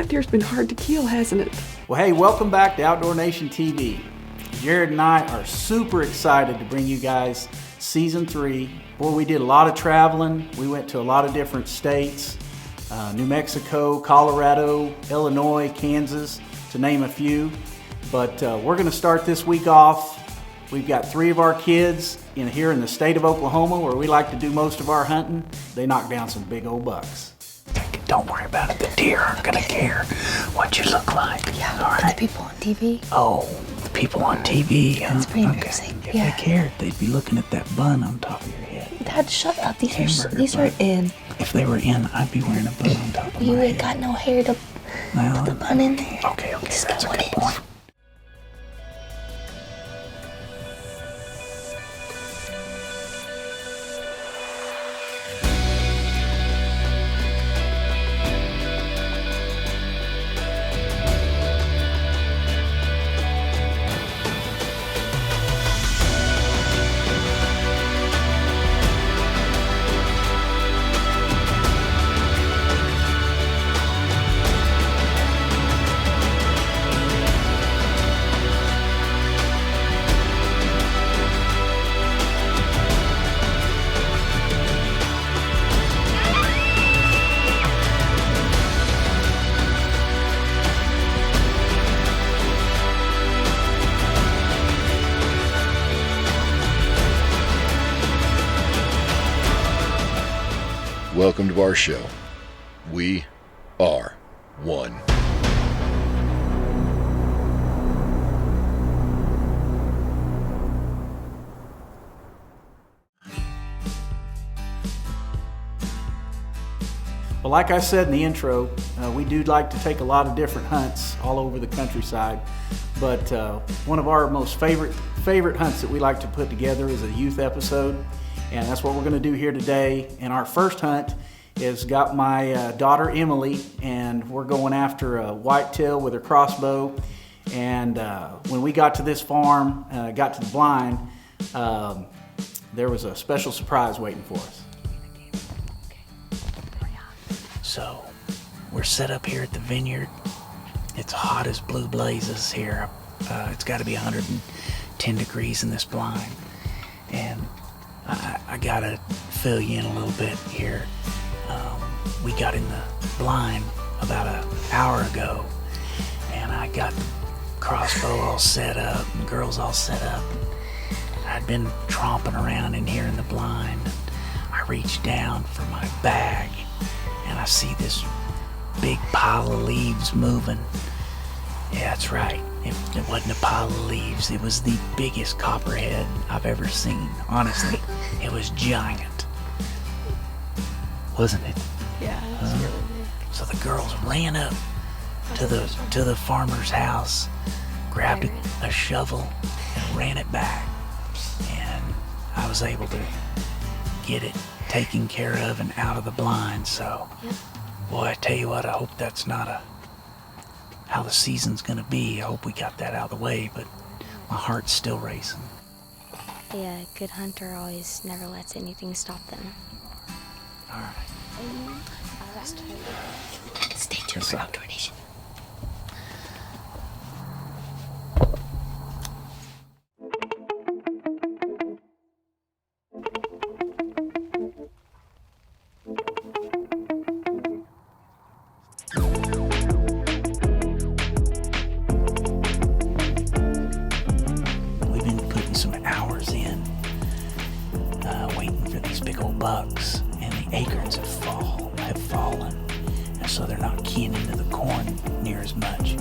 That deer's been hard to kill, hasn't it? Well, hey, welcome back to Outdoor Nation TV. Jared and I are super excited to bring you guys Season 3. Boy, we did a lot of traveling. We went to a lot of different states, New Mexico, Colorado, Illinois, Kansas, to name a few. But we're going to start this week off. We've got 3 of our kids here in the state of Oklahoma, where we like to do most of our hunting. They knock down some big old bucks. Don't worry about it. The deer aren't going to care what you look like. Yeah, all right. The people on TV. Oh, the people on TV. That's pretty embarrassing. If they cared, they'd be looking at that bun on top of your head. Dad, shut up. These are in. If they were in, I'd be wearing a bun on top of my head. You ain't got no hair to put the bun in there. Okay, that's a good point. Welcome to our show. We are one. Well, like I said in the intro, we do like to take a lot of different hunts all over the countryside. But one of our most favorite hunts that we like to put together is a youth episode. And that's what we're going to do here today. And our first hunt is got my daughter Emily, and we're going after a whitetail with her crossbow. And when we got to this farm, got to the blind, there was a special surprise waiting for us. So, we're set up here at the vineyard. It's hot as blue blazes here. It's got to be 110 degrees in this blind. And I gotta fill you in a little bit here. We got in the blind about an hour ago, and I got the crossbow all set up and the girls all set up. I'd been tromping around in here in the blind. I reached down for my bag, and I see this big pile of leaves moving. Yeah, that's right. It wasn't a pile of leaves. It was the biggest copperhead I've ever seen. Honestly, it was giant. Wasn't it? Yeah, it was really big. So the girls ran up to the farmer's house, grabbed a shovel, and ran it back. And I was able to get it taken care of and out of the blind. So, boy, I tell you what, I hope that's not how the season's gonna be. I hope we got that out of the way, but my heart's still racing. Yeah, a good hunter always never lets anything stop them. All right. Stay tuned for Outdoor Nation. We've been putting some hours in, waiting for these big old bucks, and the acorns have fallen, and so they're not keying into the corn near as much.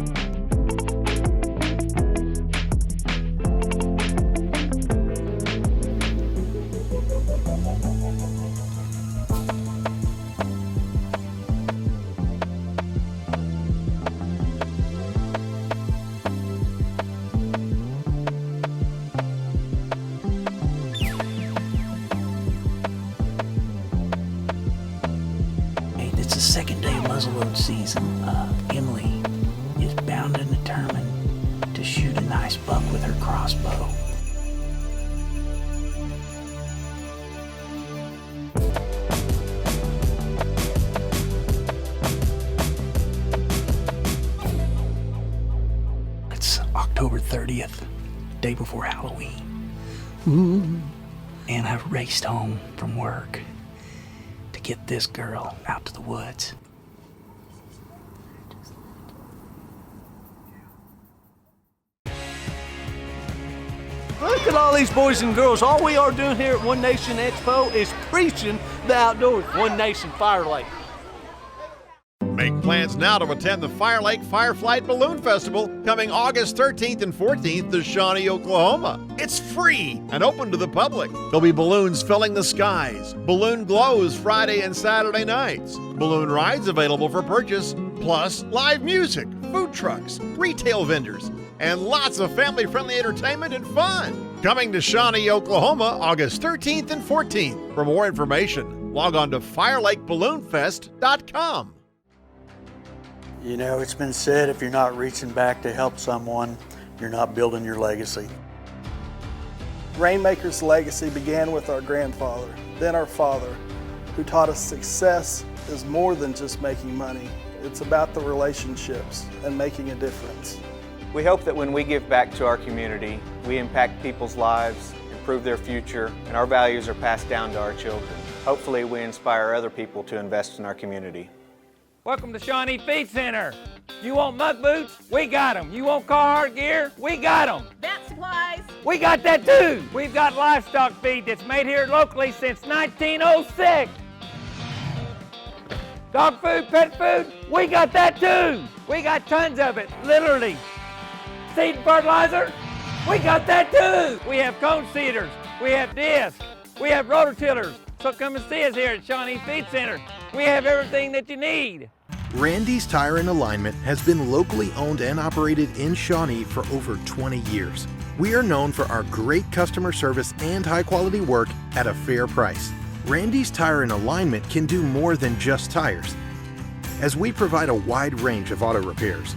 It's the second day of muzzleload season. Emily is bound and determined to shoot a nice buck with her crossbow. October 30th, day before Halloween. Ooh. And I raced home from work to get this girl out to the woods. Look at all these boys and girls. All we are doing here at One Nation Expo is preaching the outdoors. One Nation Fire Lake. Make plans now to attend the Fire Lake Fireflight Balloon Festival coming August 13th and 14th to Shawnee, Oklahoma. It's free and open to the public. There'll be balloons filling the skies, balloon glows Friday and Saturday nights, balloon rides available for purchase, plus live music, food trucks, retail vendors, and lots of family-friendly entertainment and fun. Coming to Shawnee, Oklahoma, August 13th and 14th. For more information, log on to FireLakeBalloonFest.com. You know, it's been said if you're not reaching back to help someone, you're not building your legacy. Rainmaker's legacy began with our grandfather, then our father, who taught us success is more than just making money. It's about the relationships and making a difference. We hope that when we give back to our community, we impact people's lives, improve their future, and our values are passed down to our children. Hopefully, we inspire other people to invest in our community. Welcome to Shawnee Feed Center. You want muck boots? We got them. You want Carhartt gear? We got them. Vet supplies? We got that too. We've got livestock feed that's made here locally since 1906. Dog food, pet food? We got that too. We got tons of it, literally. Seed and fertilizer? We got that too. We have cone seeders. We have discs. We have rototillers. So come and see us here at Shawnee Feed Center. We have everything that you need. Randy's Tire and Alignment has been locally owned and operated in Shawnee for over 20 years. We are known for our great customer service and high quality work at a fair price. Randy's Tire and Alignment can do more than just tires, as we provide a wide range of auto repairs.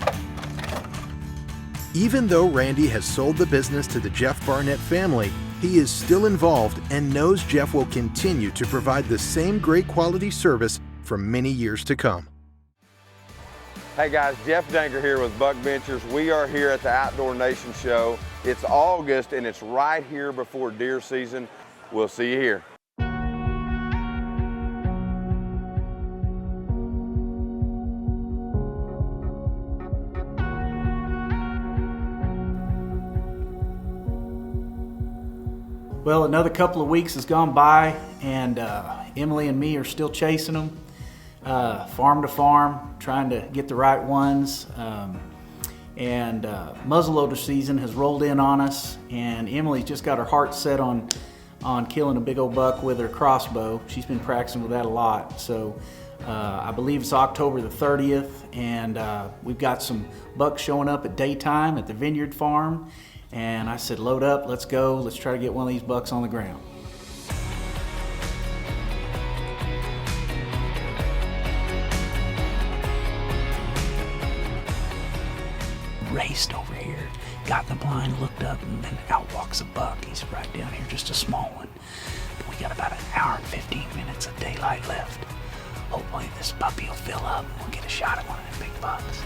Even though Randy has sold the business to the Jeff Barnett family, he is still involved and knows Jeff will continue to provide the same great quality service for many years to come. Hey guys, Jeff Danger here with Buck Ventures. We are here at the Outdoor Nation Show. It's August and it's right here before deer season. We'll see you here. Well, another couple of weeks has gone by, and Emily and me are still chasing them, farm to farm, trying to get the right ones. And muzzleloader season has rolled in on us, and Emily's just got her heart set on killing a big old buck with her crossbow. She's been practicing with that a lot. So I believe it's October the 30th, and we've got some bucks showing up at daytime at the Vineyard Farm. And I said, load up, let's go. Let's try to get one of these bucks on the ground. Raced over here, got the blind, looked up, and then out walks a buck. He's right down here, just a small one. But we got about an hour and 15 minutes of daylight left. Hopefully this puppy will fill up and we'll get a shot at one of them big bucks.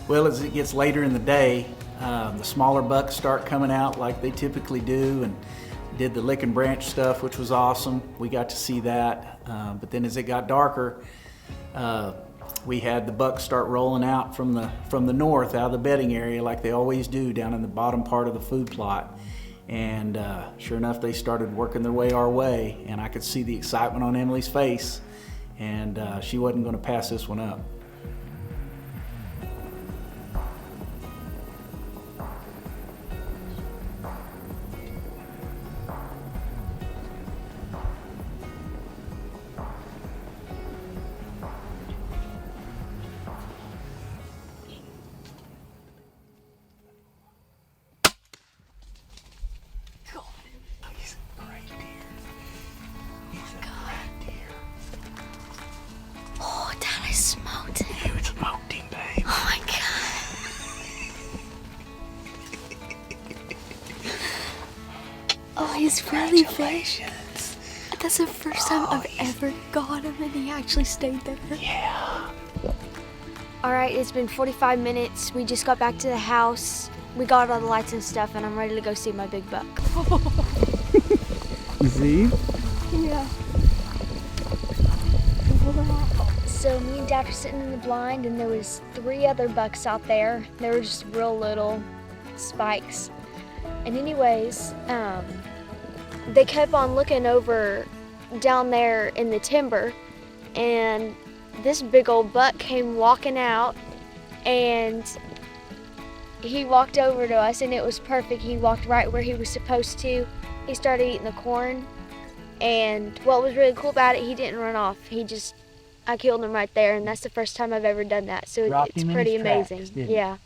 Well, as it gets later in the day, the smaller bucks start coming out like they typically do, and did the lick and branch stuff, which was awesome. We got to see that. But then as it got darker, we had the bucks start rolling out from the north, out of the bedding area, like they always do down in the bottom part of the food plot. And sure enough, they started working their way our way, and I could see the excitement on Emily's face, and she wasn't going to pass this one up. he's really big. That's the first time I've ever got him, and he actually stayed there. Yeah. All right, it's been 45 minutes. We just got back to the house. We got all the lights and stuff, and I'm ready to go see my big buck. You see? Yeah. So me and Dad were sitting in the blind, and there was 3 other bucks out there. They were just real little spikes. And anyways, they kept on looking over down there in the timber, and this big old buck came walking out, and he walked over to us, and it was perfect. He walked right where he was supposed to. He started eating the corn, and what was really cool about it, he didn't run off. I killed him right there, and that's the first time I've ever done that, so it's pretty amazing. Yeah.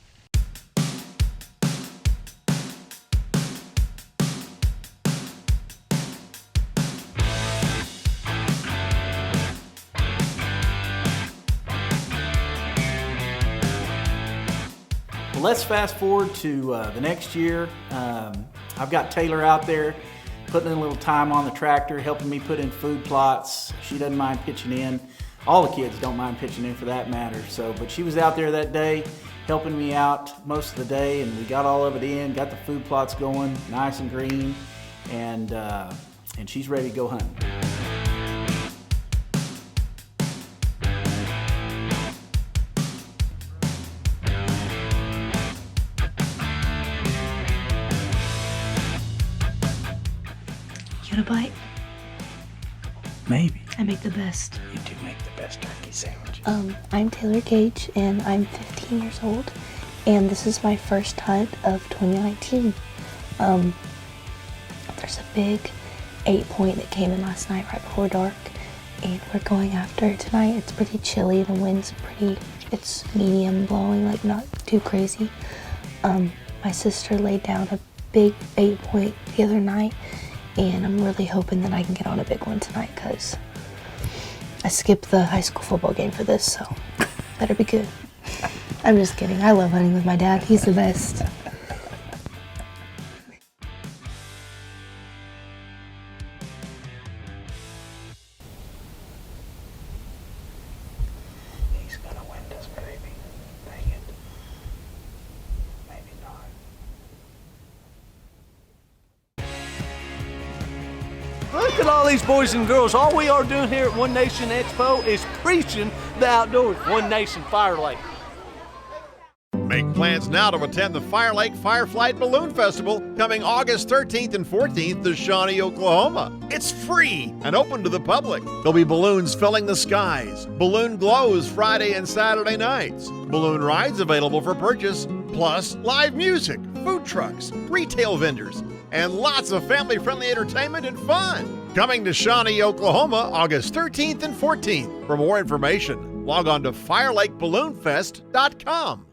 Well, let's fast forward to the next year. I've got Taylor out there putting in a little time on the tractor, helping me put in food plots. She doesn't mind pitching in. All the kids don't mind pitching in for that matter. But she was out there that day helping me out most of the day, and we got all of it in, got the food plots going, nice and green, and she's ready to go hunting. You want a bite? Maybe. I make the best. You do make the best turkey sandwich. I'm Taylor Gage, and I'm 15 years old, and this is my first hunt of 2019. There's a big 8-point that came in last night right before dark, and we're going after it tonight. It's pretty chilly. The wind's it's medium blowing, like not too crazy. My sister laid down a big 8-point the other night, and I'm really hoping that I can get on a big one tonight because I skipped the high school football game for this, so better be good. I'm just kidding. I love hunting with my dad. He's the best. He's gonna wind us, baby. Dang it. Maybe not. Look at all these boys and girls. All we are doing here at One Nation Expo is preaching the outdoors. One Nation Fire Lake. Make plans now to attend the Fire Lake Fireflight Balloon Festival coming August 13th and 14th to Shawnee, Oklahoma. It's free and open to the public. There'll be balloons filling the skies, balloon glows Friday and Saturday nights, balloon rides available for purchase, plus live music, food trucks, retail vendors, and lots of family-friendly entertainment and fun. Coming to Shawnee, Oklahoma, August 13th and 14th. For more information, log on to FireLakeBalloonFest.com.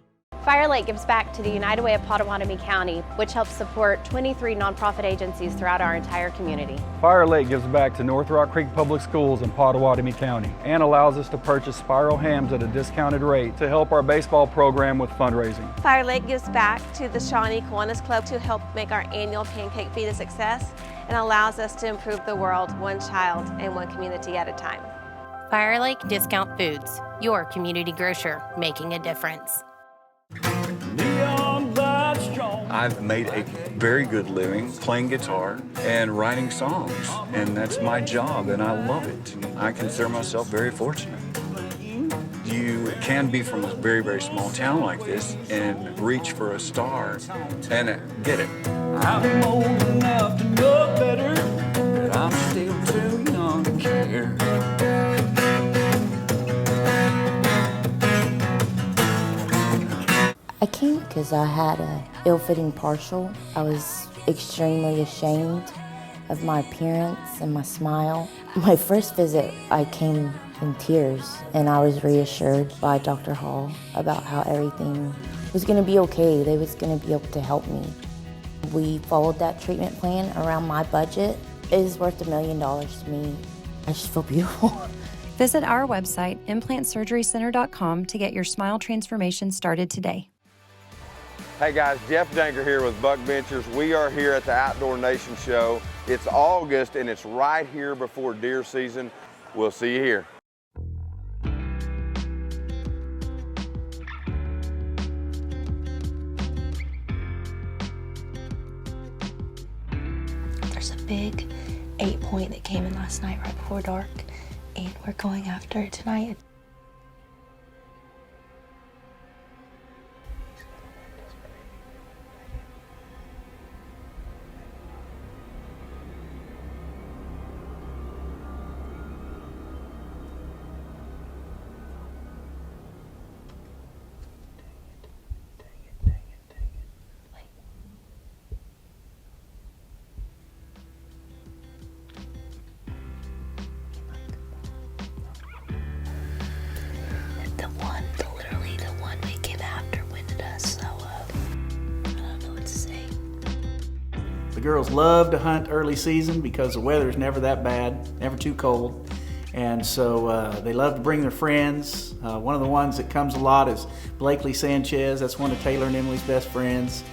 Fire Lake gives back to the United Way of Potawatomi County, which helps support 23 nonprofit agencies throughout our entire community. Fire Lake gives back to North Rock Creek Public Schools in Potawatomi County and allows us to purchase spiral hams at a discounted rate to help our baseball program with fundraising. Fire Lake gives back to the Shawnee Kiwanis Club to help make our annual Pancake Feed a success and allows us to improve the world one child and one community at a time. Fire Lake Discount Foods, your community grocer, making a difference. I've made a very good living playing guitar and writing songs, and that's my job, and I love it. I consider myself very fortunate. You can be from a very, very small town like this and reach for a star and get it. I'm old enough to know better, but I'm still too young to care. I came because I had an ill-fitting partial. I was extremely ashamed of my appearance and my smile. My first visit, I came in tears, and I was reassured by Dr. Hall about how everything was going to be okay. They was going to be able to help me. We followed that treatment plan around my budget. It is worth $1 million to me. I just feel beautiful. Visit our website, implantsurgerycenter.com, to get your smile transformation started today. Hey guys, Jeff Danger here with Buck Ventures. We are here at the Outdoor Nation Show. It's August and it's right here before deer season. We'll see you here. There's a big 8-point that came in last night right before dark, and we're going after it tonight. Literally the one we came after winded us, so I don't know what to say. The girls love to hunt early season because the weather is never that bad, never too cold. And so they love to bring their friends. One of the ones that comes a lot is Blakely Sanchez. That's one of Taylor and Emily's best friends.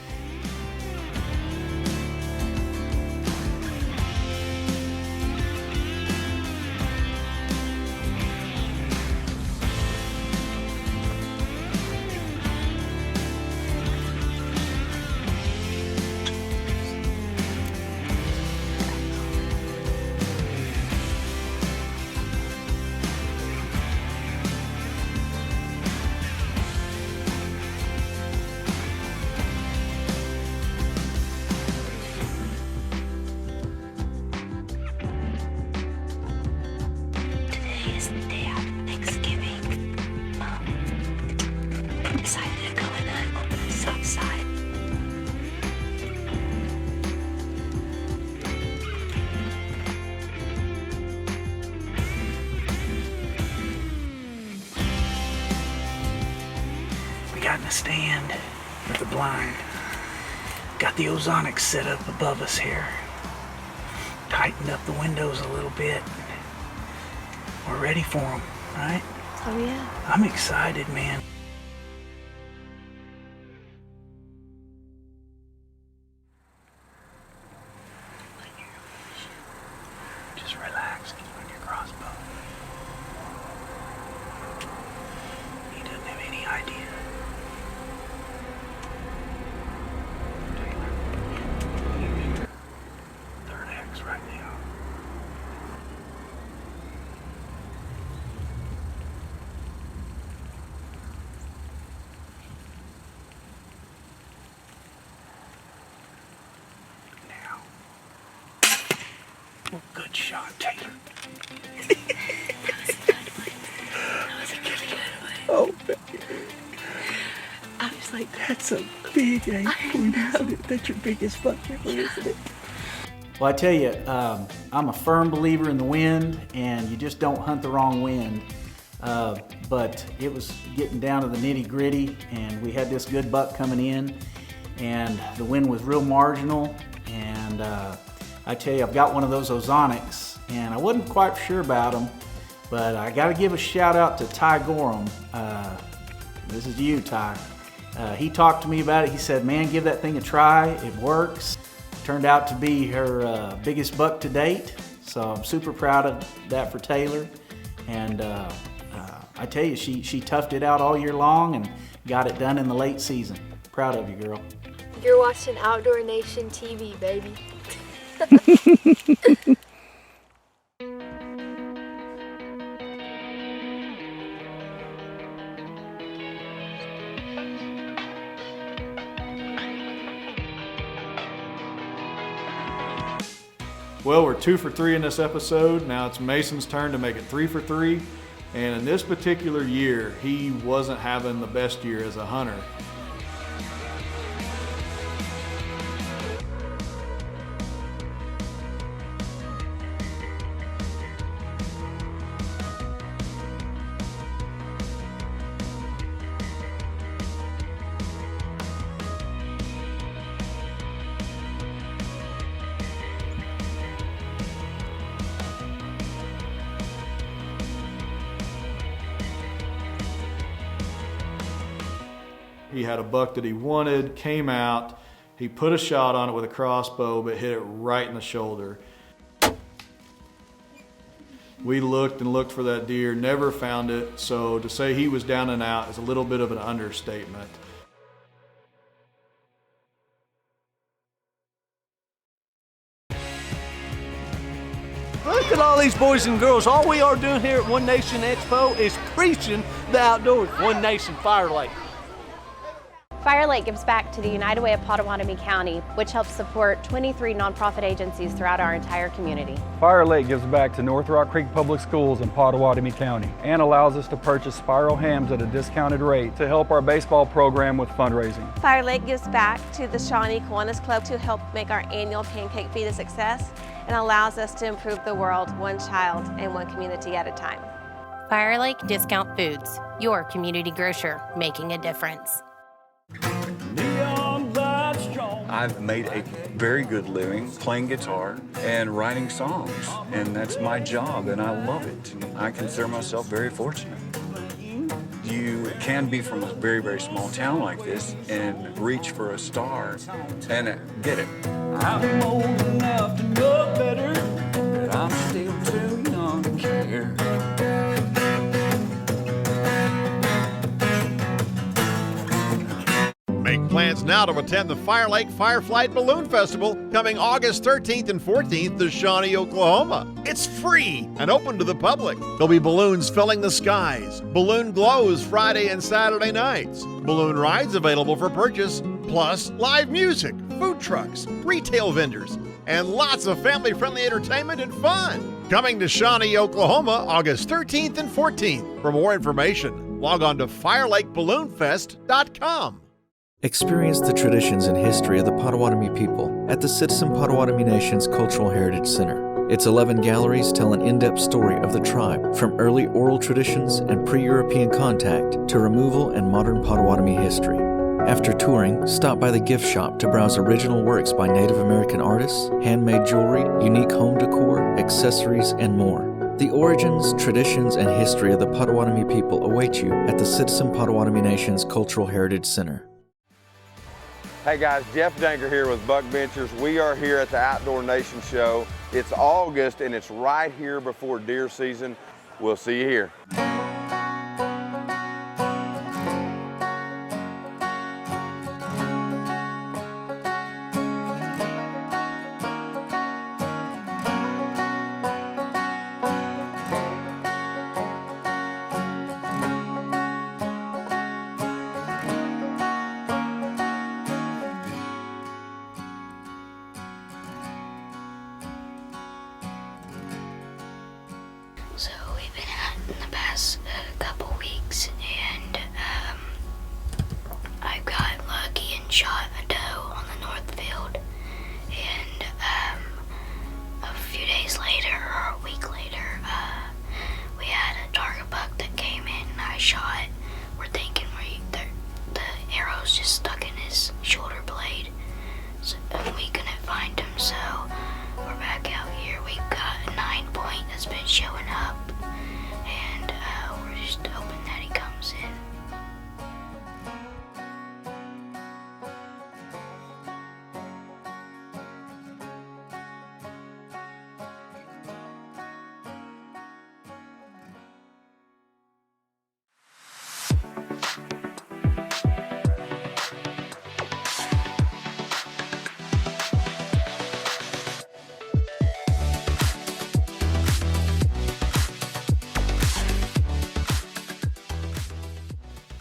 Today is the day after Thanksgiving. Decided to go and hunt on the south side. We got in a stand with the blind. Got the ozonics set up above us here. Tightened up the windows a little bit. We're ready for them, right? Oh yeah. I'm excited, man. Just relax, keep on your crossbow. He doesn't have any idea. Taylor, third X right now. Oh, good shot, Taylor. Oh, I was like, that's a big 8-point, isn't it? That's your biggest buck ever, isn't it? Well, I tell you, I'm a firm believer in the wind, and you just don't hunt the wrong wind. But it was getting down to the nitty gritty, and we had this good buck coming in, and the wind was real marginal. And I tell you, I've got one of those ozonics, and I wasn't quite sure about them, but I got to give a shout out to Ty Gorham. This is you, Ty. He talked to me about it. He said, man, give that thing a try. It works. Turned out to be her biggest buck to date. So I'm super proud of that for Taylor. And I tell you, she toughed it out all year long and got it done in the late season. Proud of you, girl. You're watching Outdoor Nation TV, baby. Well, we're 2 for 3 in this episode. Now it's Mason's turn to make it 3 for 3. And in this particular year, he wasn't having the best year as a hunter. He had a buck that he wanted, came out, he put a shot on it with a crossbow, but hit it right in the shoulder. We looked and looked for that deer, never found it, so to say he was down and out is a little bit of an understatement. Look at all these boys and girls. All we are doing here at One Nation Expo is preaching the outdoors. One Nation Fire Lake. Fire Lake gives back to the United Way of Potawatomi County, which helps support 23 nonprofit agencies throughout our entire community. Fire Lake gives back to North Rock Creek Public Schools in Potawatomi County and allows us to purchase spiral hams at a discounted rate to help our baseball program with fundraising. Fire Lake gives back to the Shawnee Kiwanis Club to help make our annual pancake feed a success and allows us to improve the world one child and one community at a time. Fire Lake Discount Foods, your community grocer, making a difference. I've made a very good living playing guitar and writing songs, and that's my job, and I love it. I consider myself very fortunate. You can be from a very, very small town like this and reach for a star and get it. I'm old enough to know better, but I'm still too young to care. Make plans now to attend the Fire Lake Fireflight Balloon Festival coming August 13th and 14th to Shawnee, Oklahoma. It's free and open to the public. There'll be balloons filling the skies, balloon glows Friday and Saturday nights, balloon rides available for purchase, plus live music, food trucks, retail vendors, and lots of family-friendly entertainment and fun. Coming to Shawnee, Oklahoma, August 13th and 14th. For more information, log on to FireLakeBalloonFest.com. Experience the traditions and history of the Potawatomi people at the Citizen Potawatomi Nation's Cultural Heritage Center. Its 11 galleries tell an in-depth story of the tribe, from early oral traditions and pre-European contact to removal and modern Potawatomi history. After touring, stop by the gift shop to browse original works by Native American artists, handmade jewelry, unique home decor, accessories, and more. The origins, traditions, and history of the Potawatomi people await you at the Citizen Potawatomi Nation's Cultural Heritage Center. Hey guys, Jeff Danger here with Buck Benchers. We are here at the Outdoor Nation Show. It's August and it's right here before deer season. We'll see you here. So we've been out in the past couple weeks, and I got lucky and shot a doe on the north field, and a few days later, or a week later, we had a target buck that came in and I shot. We're thinking the arrow's just stuck in his shoulder blade, so, and we couldn't find him, so we're back out here. We've got a 9-point that's been showing up, and we're just hoping that he comes in.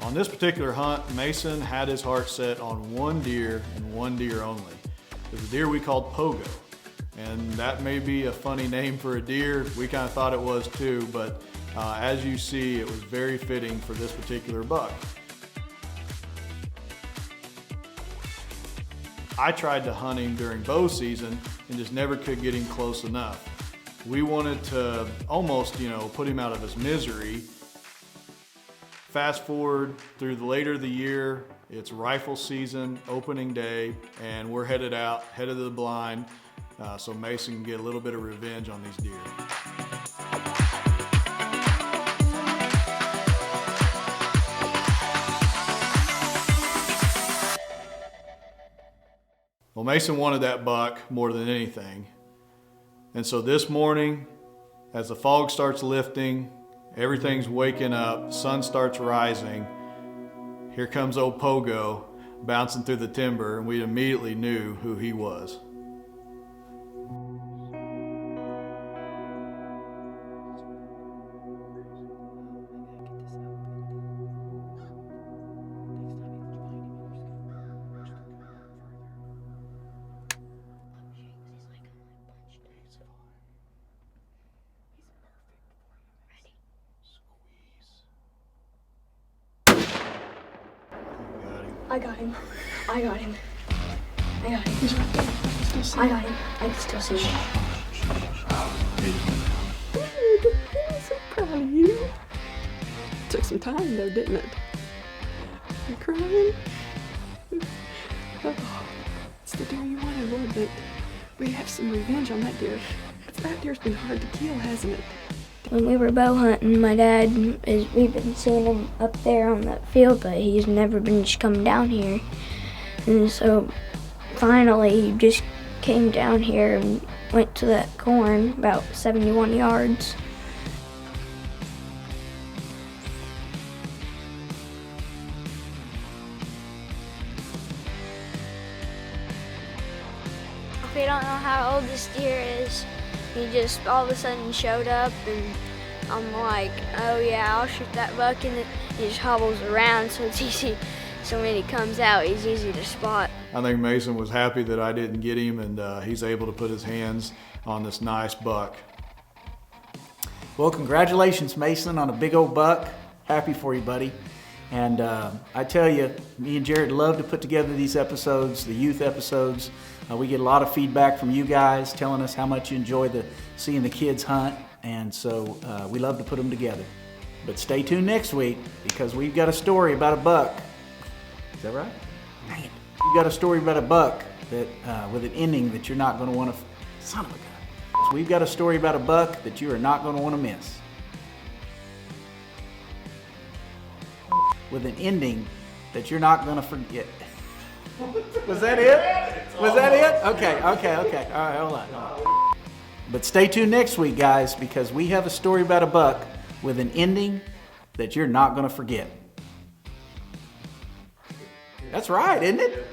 On this particular hunt, Mason had his heart set on one deer and one deer only. It's a deer we called Pogo. And that may be a funny name for a deer. We kind of thought it was too, but as you see, it was very fitting for this particular buck. I tried to hunt him during bow season and just never could get him close enough. We wanted to almost, put him out of his misery. Fast forward through the later of the year, it's rifle season, opening day, and we're headed to the blind, so Mason can get a little bit of revenge on these deer. Well, Mason wanted that buck more than anything. And so this morning, as the fog starts lifting, everything's waking up, sun starts rising, here comes old Pogo bouncing through the timber, and we immediately knew who he was. I got him. I got him. I got him. He's right there. I got him. I can still see him. I'm so proud of you. Took some time though, didn't it? You crying? Oh, it's the deer you wanted, wasn't it? We have some revenge on that deer. That deer's been hard to kill, hasn't it? When we were bow hunting, my dad, we've been seeing him up there on that field, but he's never been just coming down here. And so finally he just came down here and went to that corn about 71 yards. We don't know how old this deer is. He just all of a sudden showed up, and I'm like, oh yeah, I'll shoot that buck, and he just hobbles around, so it's easy. So when he comes out, he's easy to spot. I think Mason was happy that I didn't get him, and he's able to put his hands on this nice buck. Well, congratulations, Mason, on a big old buck. Happy for you, buddy. And I tell you, me and Jared love to put together these episodes, the youth episodes. We get a lot of feedback from you guys telling us how much you enjoy seeing the kids hunt, and so we love to put them together. But stay tuned next week, because we've got a story about a buck. Is that right? Dang it. We've got a story about a buck that with an ending that you're not going to want to... Son of a gun. So we've got a story about a buck that you are not going to want to miss. With an ending that you're not going to forget. Was that it? Was that it? Okay. All right, hold on. But stay tuned next week, guys, because we have a story about a buck with an ending that you're not going to forget. That's right, isn't it?